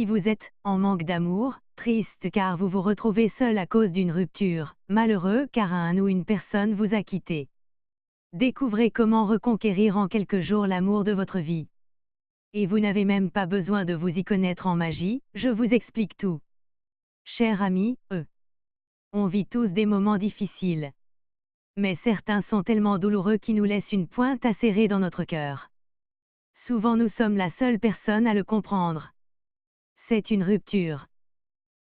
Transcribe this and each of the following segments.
Si vous êtes en manque d'amour, triste car vous vous retrouvez seul à cause d'une rupture, malheureux car un ou une personne vous a quitté. Découvrez comment reconquérir en quelques jours l'amour de votre vie. Et vous n'avez même pas besoin de vous y connaître en magie, je vous explique tout. Chers amis, on vit tous des moments difficiles. Mais certains sont tellement douloureux qu'ils nous laissent une pointe acérée dans notre cœur. Souvent nous sommes la seule personne à le comprendre. C'est une rupture.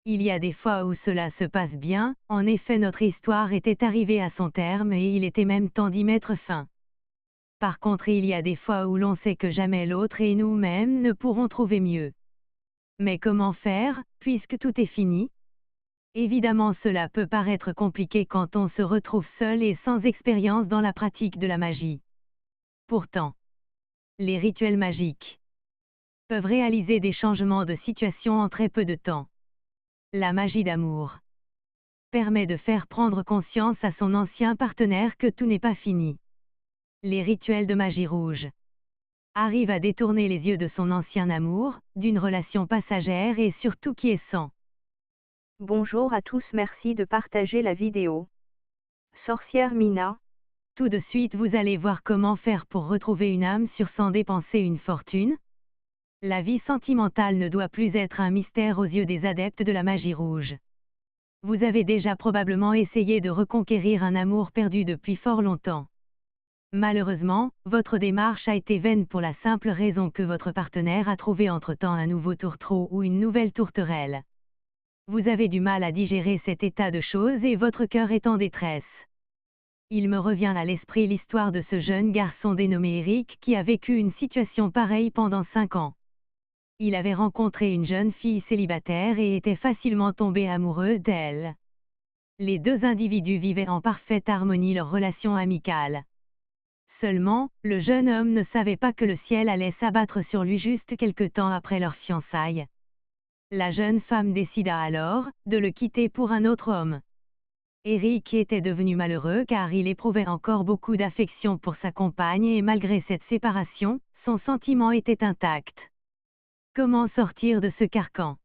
Il y a des fois où cela se passe bien, en effet notre histoire était arrivée à son terme et il était même temps d'y mettre fin. Par contre il y a des fois où l'on sait que jamais l'autre et nous-mêmes ne pourrons trouver mieux. Mais comment faire, puisque tout est fini? Évidemment cela peut paraître compliqué quand on se retrouve seul et sans expérience dans la pratique de la magie. Pourtant, les rituels magiques peuvent réaliser des changements de situation en très peu de temps. La magie d'amour permet de faire prendre conscience à son ancien partenaire que tout n'est pas fini. Les rituels de magie rouge arrivent à détourner les yeux de son ancien amour, d'une relation passagère et surtout qui est sans. Bonjour à tous, merci de partager la vidéo. Sorcière Mina. Tout de suite vous allez voir comment faire pour retrouver une âme sûre sans dépenser une fortune. La vie sentimentale ne doit plus être un mystère aux yeux des adeptes de la magie rouge. Vous avez déjà probablement essayé de reconquérir un amour perdu depuis fort longtemps. Malheureusement, votre démarche a été vaine pour la simple raison que votre partenaire a trouvé entre-temps un nouveau tourtereau ou une nouvelle tourterelle. Vous avez du mal à digérer cet état de choses et votre cœur est en détresse. Il me revient à l'esprit l'histoire de ce jeune garçon dénommé Eric qui a vécu une situation pareille pendant 5 ans. Il avait rencontré une jeune fille célibataire et était facilement tombé amoureux d'elle. Les deux individus vivaient en parfaite harmonie leur relation amicale. Seulement, le jeune homme ne savait pas que le ciel allait s'abattre sur lui juste quelque temps après leur fiançailles. La jeune femme décida alors de le quitter pour un autre homme. Eric était devenu malheureux car il éprouvait encore beaucoup d'affection pour sa compagne et malgré cette séparation, son sentiment était intact. Comment sortir de ce carcan?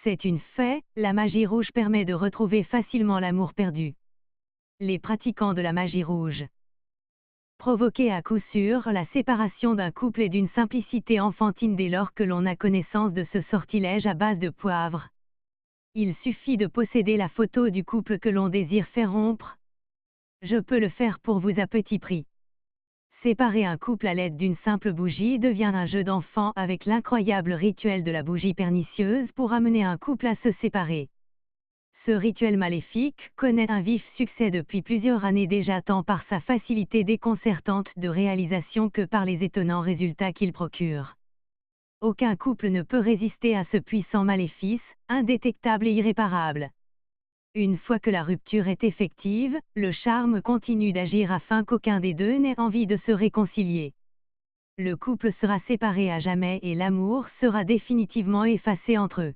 C'est une fait, la magie rouge permet de retrouver facilement l'amour perdu. Les pratiquants de la magie rouge provoquer à coup sûr la séparation d'un couple et d'une simplicité enfantine dès lors que l'on a connaissance de ce sortilège à base de poivre. Il suffit de posséder la photo du couple que l'on désire faire rompre. Je peux le faire pour vous à petit prix. Séparer un couple à l'aide d'une simple bougie devient un jeu d'enfant avec l'incroyable rituel de la bougie pernicieuse pour amener un couple à se séparer. Ce rituel maléfique connaît un vif succès depuis plusieurs années déjà tant par sa facilité déconcertante de réalisation que par les étonnants résultats qu'il procure. Aucun couple ne peut résister à ce puissant maléfice, indétectable et irréparable. Une fois que la rupture est effective, le charme continue d'agir afin qu'aucun des deux n'ait envie de se réconcilier. Le couple sera séparé à jamais et l'amour sera définitivement effacé entre eux.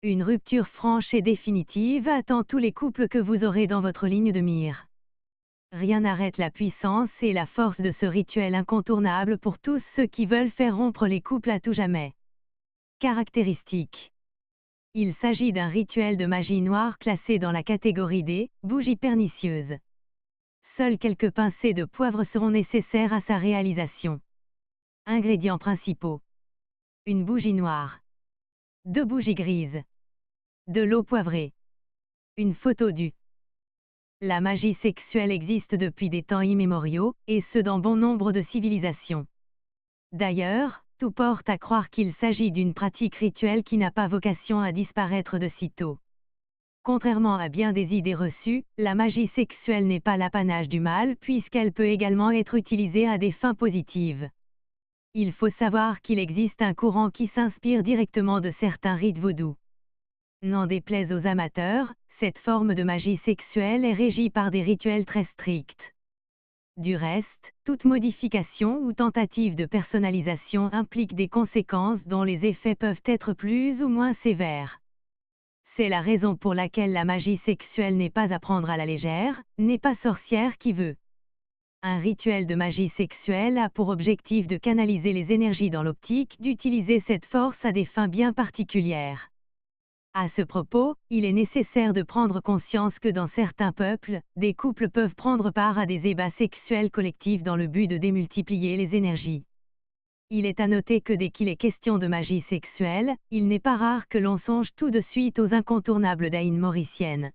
Une rupture franche et définitive attend tous les couples que vous aurez dans votre ligne de mire. Rien n'arrête la puissance et la force de ce rituel incontournable pour tous ceux qui veulent faire rompre les couples à tout jamais. Caractéristiques. Il s'agit d'un rituel de magie noire classé dans la catégorie des bougies pernicieuses. Seules quelques pincées de poivre seront nécessaires à sa réalisation. Ingrédients principaux. Une bougie noire. 2 bougies grises. De l'eau poivrée. Une photo du. La magie sexuelle existe depuis des temps immémoriaux, et ce dans bon nombre de civilisations. D'ailleurs, tout porte à croire qu'il s'agit d'une pratique rituelle qui n'a pas vocation à disparaître de sitôt. Contrairement à bien des idées reçues, la magie sexuelle n'est pas l'apanage du mal puisqu'elle peut également être utilisée à des fins positives. Il faut savoir qu'il existe un courant qui s'inspire directement de certains rites vaudous. N'en déplaise aux amateurs, cette forme de magie sexuelle est régie par des rituels très stricts. Du reste, toute modification ou tentative de personnalisation implique des conséquences dont les effets peuvent être plus ou moins sévères. C'est la raison pour laquelle la magie sexuelle n'est pas à prendre à la légère, n'est pas sorcière qui veut. Un rituel de magie sexuelle a pour objectif de canaliser les énergies dans l'optique d'utiliser cette force à des fins bien particulières. À ce propos, il est nécessaire de prendre conscience que dans certains peuples, des couples peuvent prendre part à des ébats sexuels collectifs dans le but de démultiplier les énergies. Il est à noter que dès qu'il est question de magie sexuelle, il n'est pas rare que l'on songe tout de suite aux incontournables daïnes mauriciennes.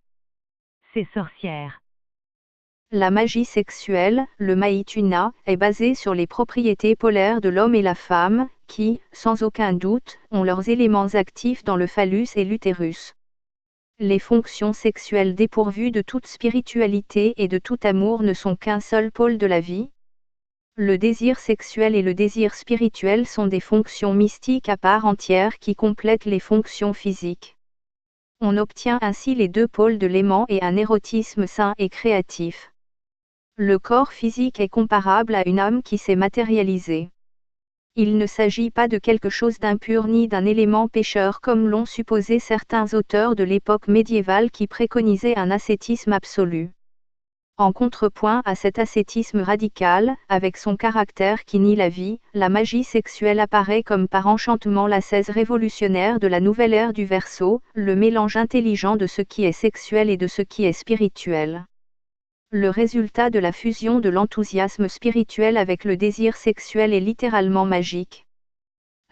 Ces sorcières. La magie sexuelle, le Maïtuna, est basée sur les propriétés polaires de l'homme et la femme, qui, sans aucun doute, ont leurs éléments actifs dans le phallus et l'utérus. Les fonctions sexuelles dépourvues de toute spiritualité et de tout amour ne sont qu'un seul pôle de la vie. Le désir sexuel et le désir spirituel sont des fonctions mystiques à part entière qui complètent les fonctions physiques. On obtient ainsi les deux pôles de l'aimant et un érotisme sain et créatif. Le corps physique est comparable à une âme qui s'est matérialisée. Il ne s'agit pas de quelque chose d'impur ni d'un élément pécheur comme l'ont supposé certains auteurs de l'époque médiévale qui préconisaient un ascétisme absolu. En contrepoint à cet ascétisme radical, avec son caractère qui nie la vie, la magie sexuelle apparaît comme par enchantement l'ascèse révolutionnaire de la nouvelle ère du Verseau, le mélange intelligent de ce qui est sexuel et de ce qui est spirituel. Le résultat de la fusion de l'enthousiasme spirituel avec le désir sexuel est littéralement magique.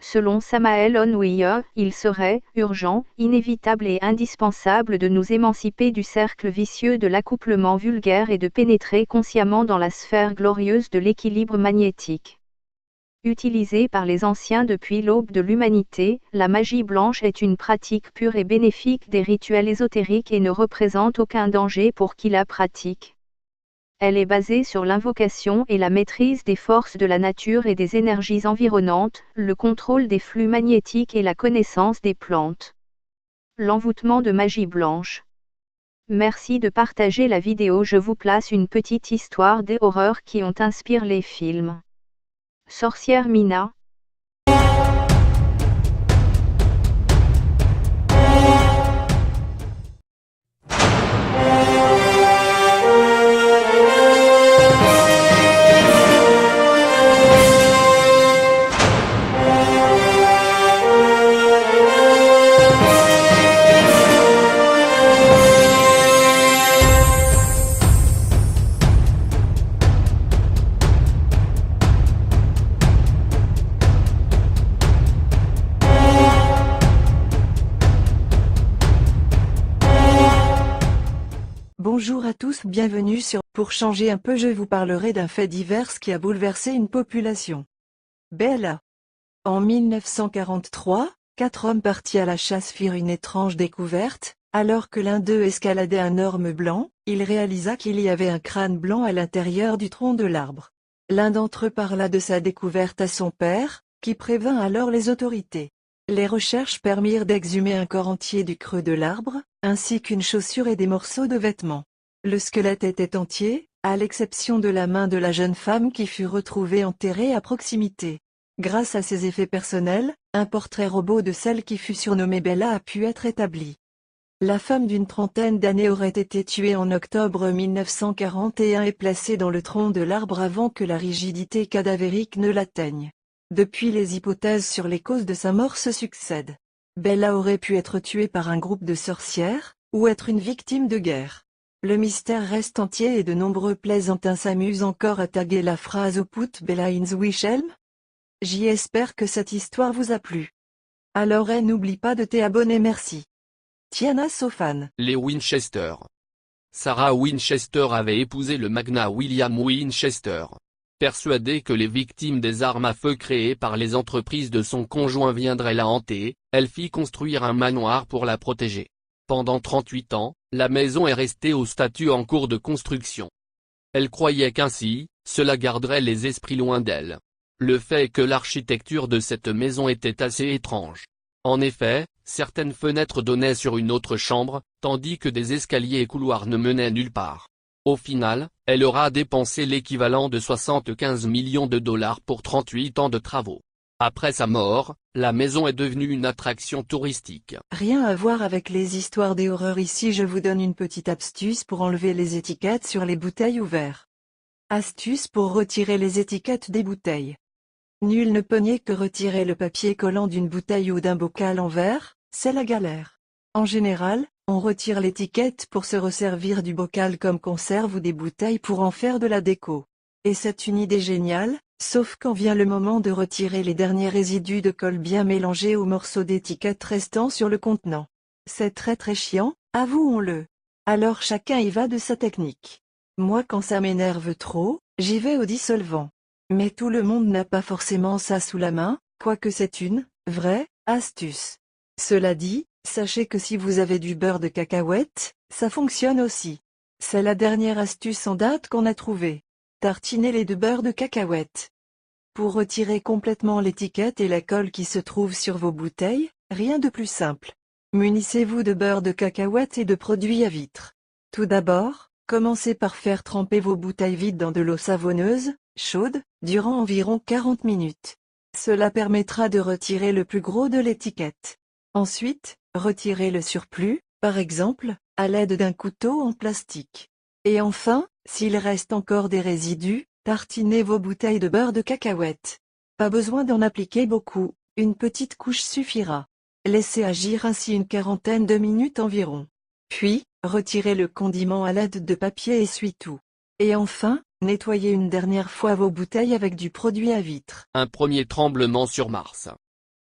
Selon Samael Onweir, il serait urgent, inévitable et indispensable de nous émanciper du cercle vicieux de l'accouplement vulgaire et de pénétrer consciemment dans la sphère glorieuse de l'équilibre magnétique. Utilisée par les anciens depuis l'aube de l'humanité, la magie blanche est une pratique pure et bénéfique des rituels ésotériques et ne représente aucun danger pour qui la pratique. Elle est basée sur l'invocation et la maîtrise des forces de la nature et des énergies environnantes, le contrôle des flux magnétiques et la connaissance des plantes. L'envoûtement de magie blanche. Merci de partager la vidéo. Je vous place une petite histoire des horreurs qui ont inspiré les films. Sorcière Mina. Bonjour à tous, bienvenue sur Pour changer un peu, je vous parlerai d'un fait divers qui a bouleversé une population. Bella. En 1943, 4 hommes partis à la chasse firent une étrange découverte. Alors que l'un d'eux escaladait un orme blanc, il réalisa qu'il y avait un crâne blanc à l'intérieur du tronc de l'arbre. L'un d'entre eux parla de sa découverte à son père, qui prévint alors les autorités. Les recherches permirent d'exhumer un corps entier du creux de l'arbre, ainsi qu'une chaussure et des morceaux de vêtements. Le squelette était entier, à l'exception de la main de la jeune femme qui fut retrouvée enterrée à proximité. Grâce à ces effets personnels, un portrait robot de celle qui fut surnommée Bella a pu être établi. La femme d'une trentaine d'années aurait été tuée en octobre 1941 et placée dans le tronc de l'arbre avant que la rigidité cadavérique ne l'atteigne. Depuis, les hypothèses sur les causes de sa mort se succèdent. Bella aurait pu être tuée par un groupe de sorcières, ou être une victime de guerre. Le mystère reste entier et de nombreux plaisantins s'amusent encore à taguer la phrase « Au put Bella in the Wichelm ». J'espère que cette histoire vous a plu. Alors n'oublie pas de t'abonner, merci. Tiana Sofan. Les Winchester. Sarah Winchester avait épousé le magnat William Winchester. Persuadée que les victimes des armes à feu créées par les entreprises de son conjoint viendraient la hanter, elle fit construire un manoir pour la protéger. Pendant 38 ans, la maison est restée au statut en cours de construction. Elle croyait qu'ainsi, cela garderait les esprits loin d'elle. Le fait est que l'architecture de cette maison était assez étrange. En effet, certaines fenêtres donnaient sur une autre chambre, tandis que des escaliers et couloirs ne menaient nulle part. Au final, elle aura dépensé l'équivalent de 75 millions de dollars pour 38 ans de travaux. Après sa mort, la maison est devenue une attraction touristique. Rien à voir avec les histoires des horreurs ici, je vous donne une petite astuce pour enlever les étiquettes sur les bouteilles ou verres. Astuce pour retirer les étiquettes des bouteilles. Nul ne peut nier que retirer le papier collant d'une bouteille ou d'un bocal en verre, c'est la galère. En général, on retire l'étiquette pour se resservir du bocal comme conserve ou des bouteilles pour en faire de la déco. Et c'est une idée géniale, sauf quand vient le moment de retirer les derniers résidus de colle bien mélangés aux morceaux d'étiquette restant sur le contenant. C'est très chiant, avouons-le. Alors chacun y va de sa technique. Moi quand ça m'énerve trop, j'y vais au dissolvant. Mais tout le monde n'a pas forcément ça sous la main, quoique c'est une vraie astuce. Cela dit, sachez que si vous avez du beurre de cacahuète, ça fonctionne aussi. C'est la dernière astuce en date qu'on a trouvée. Tartinez-les de beurre de cacahuète. Pour retirer complètement l'étiquette et la colle qui se trouve sur vos bouteilles, rien de plus simple. Munissez-vous de beurre de cacahuète et de produits à vitre. Tout d'abord, commencez par faire tremper vos bouteilles vides dans de l'eau savonneuse, chaude, durant environ 40 minutes. Cela permettra de retirer le plus gros de l'étiquette. Ensuite, retirez le surplus, par exemple, à l'aide d'un couteau en plastique. Et enfin, s'il reste encore des résidus, tartinez vos bouteilles de beurre de cacahuète. Pas besoin d'en appliquer beaucoup, une petite couche suffira. Laissez agir ainsi une quarantaine de minutes environ. Puis, retirez le condiment à l'aide de papier essuie-tout. Et enfin, nettoyez une dernière fois vos bouteilles avec du produit à vitre. Un premier tremblement sur Mars.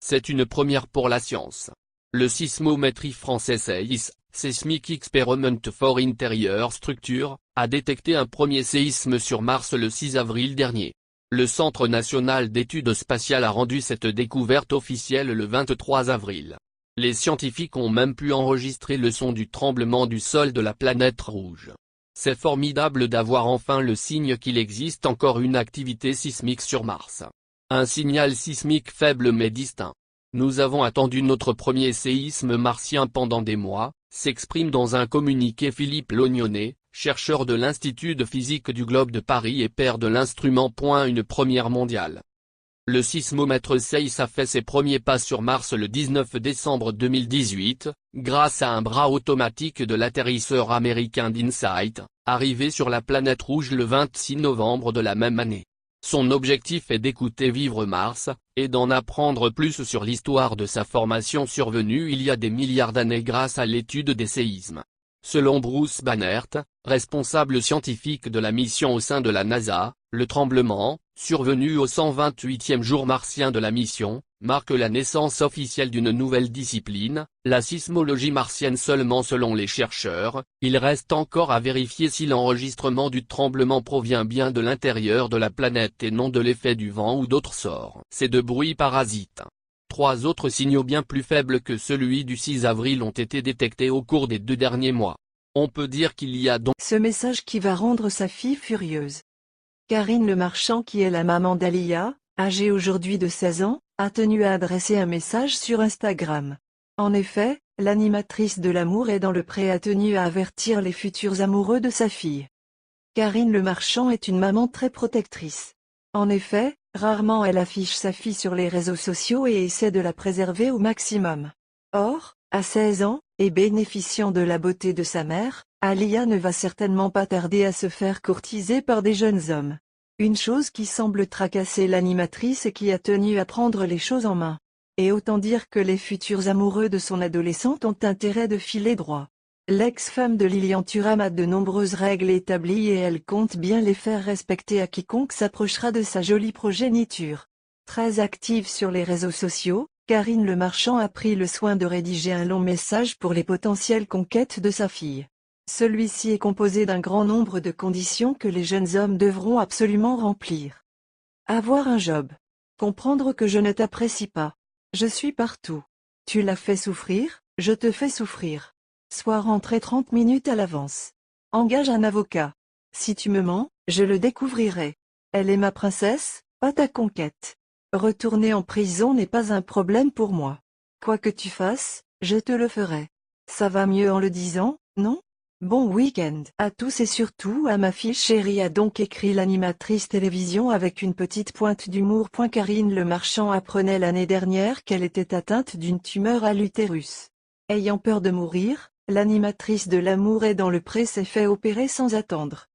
C'est une première pour la science. Le sismométrie français SEIS, Seismic Experiment for Interior Structure, a détecté un premier séisme sur Mars le 6 avril dernier. Le Centre national d'études spatiales a rendu cette découverte officielle le 23 avril. Les scientifiques ont même pu enregistrer le son du tremblement du sol de la planète rouge. C'est formidable d'avoir enfin le signe qu'il existe encore une activité sismique sur Mars. Un signal sismique faible mais distinct. Nous avons attendu notre premier séisme martien pendant des mois, s'exprime dans un communiqué Philippe Lognonnet, chercheur de l'Institut de physique du globe de Paris et père de l'instrument. Une première mondiale. Le sismomètre SEIS a fait ses premiers pas sur Mars le 19 décembre 2018, grâce à un bras automatique de l'atterrisseur américain d'InSight, arrivé sur la planète rouge le 26 novembre de la même année. Son objectif est d'écouter vivre Mars, et d'en apprendre plus sur l'histoire de sa formation survenue il y a des milliards d'années grâce à l'étude des séismes. Selon Bruce Bannert, responsable scientifique de la mission au sein de la NASA, le tremblement, survenu au 128e jour martien de la mission, marque la naissance officielle d'une nouvelle discipline, la sismologie martienne. Seulement selon les chercheurs, il reste encore à vérifier si l'enregistrement du tremblement provient bien de l'intérieur de la planète et non de l'effet du vent ou d'autres sorts. C'est de bruits parasites. 3 autres signaux bien plus faibles que celui du 6 avril ont été détectés au cours des 2 derniers mois. On peut dire qu'il y a donc ce message qui va rendre sa fille furieuse. Karine Le Marchand, qui est la maman d'Alia, âgée aujourd'hui de 16 ans, a tenu à adresser un message sur Instagram. En effet, l'animatrice de l'amour est dans le pré a tenu à avertir les futurs amoureux de sa fille. Karine Le Marchand est une maman très protectrice. En effet, rarement elle affiche sa fille sur les réseaux sociaux et essaie de la préserver au maximum. Or, à 16 ans, et bénéficiant de la beauté de sa mère, Alia ne va certainement pas tarder à se faire courtiser par des jeunes hommes. Une chose qui semble tracasser l'animatrice et qui a tenu à prendre les choses en main. Et autant dire que les futurs amoureux de son adolescente ont intérêt de filer droit. L'ex-femme de Lilian Thuram a de nombreuses règles établies et elle compte bien les faire respecter à quiconque s'approchera de sa jolie progéniture. Très active sur les réseaux sociaux, Karine Le Marchand a pris le soin de rédiger un long message pour les potentielles conquêtes de sa fille. Celui-ci est composé d'un grand nombre de conditions que les jeunes hommes devront absolument remplir. Avoir un job. Comprendre que je ne t'apprécie pas. Je suis partout. Tu l'as fait souffrir, je te fais souffrir. Sois rentré 30 minutes à l'avance. Engage un avocat. Si tu me mens, je le découvrirai. Elle est ma princesse, pas ta conquête. Retourner en prison n'est pas un problème pour moi. Quoi que tu fasses, je te le ferai. Ça va mieux en le disant, non ? Bon week-end à tous et surtout à ma fille chérie, a donc écrit l'animatrice télévision avec une petite pointe d'humour. Karine Le Marchand apprenait l'année dernière qu'elle était atteinte d'une tumeur à l'utérus. Ayant peur de mourir, l'animatrice de l'amour est dans le pré s'est fait opérer sans attendre.